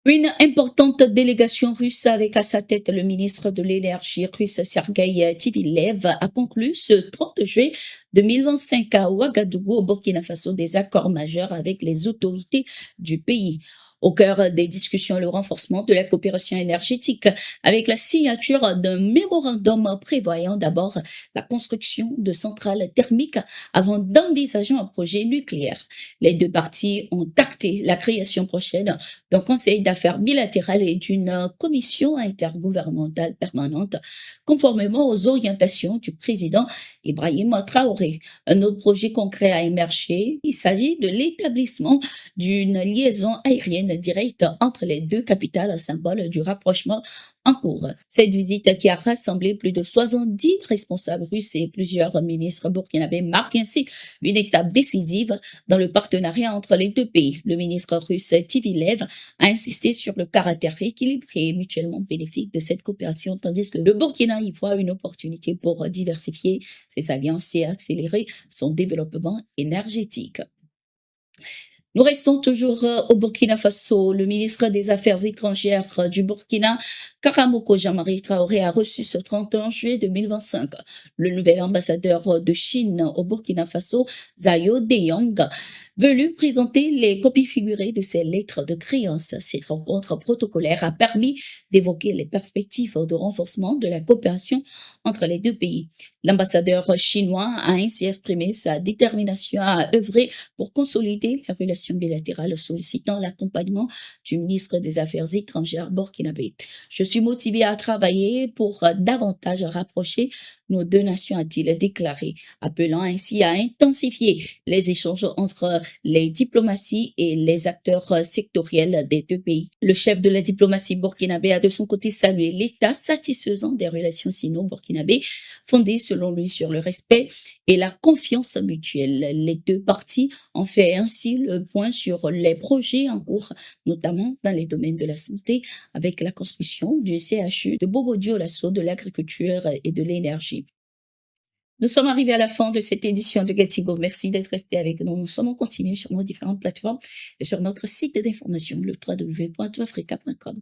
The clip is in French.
Une importante délégation russe avec à sa tête le ministre de l'énergie russe Sergueï Tivilev a conclu ce 30 juillet 2025 à Ouagadougou au Burkina Faso des accords majeurs avec les autorités du pays. Au cœur des discussions, le renforcement de la coopération énergétique avec la signature d'un mémorandum prévoyant d'abord la construction de centrales thermiques avant d'envisager un projet nucléaire. Les deux parties ont acté la création prochaine d'un conseil d'affaires bilatéral et d'une commission intergouvernementale permanente, conformément aux orientations du président Ibrahim Traoré. Un autre projet concret a émergé. Il s'agit de l'établissement d'une liaison aérienne directe entre les deux capitales, symbole du rapprochement en cours. Cette visite qui a rassemblé plus de 70 responsables russes et plusieurs ministres burkinabés marque ainsi une étape décisive dans le partenariat entre les deux pays. Le ministre russe Tivilev a insisté sur le caractère équilibré et mutuellement bénéfique de cette coopération, tandis que le Burkina y voit une opportunité pour diversifier ses alliances et accélérer son développement énergétique. Nous restons toujours au Burkina Faso. Le ministre des Affaires étrangères du Burkina, Karamoko Jean-Marie Traoré, a reçu ce 31 juillet 2025 le nouvel ambassadeur de Chine au Burkina Faso, Zayo Deyong, venu présenter les copies figurées de ses lettres de créance. Cette rencontre protocolaire a permis d'évoquer les perspectives de renforcement de la coopération entre les deux pays. L'ambassadeur chinois a ainsi exprimé sa détermination à œuvrer pour consolider les relations bilatérales, sollicitant l'accompagnement du ministre des Affaires étrangères burkinabé. Je suis motivé à travailler pour davantage rapprocher nos deux nations, a-t-il déclaré, appelant ainsi à intensifier les échanges entre les diplomaties et les acteurs sectoriels des deux pays. Le chef de la diplomatie burkinabé a de son côté salué l'état satisfaisant des relations sino-burkinabées, fondées selon lui sur le respect et la confiance mutuelle. Les deux parties ont fait ainsi le point sur les projets en cours, notamment dans les domaines de la santé, avec la construction du CHU de Bobo-Dioulasso, de l'agriculture et de l'énergie. Nous sommes arrivés à la fin de cette édition de Gatigo. Merci d'être resté avec nous. Nous sommes en continu sur nos différentes plateformes et sur notre site d'information, le www.touafrica.com.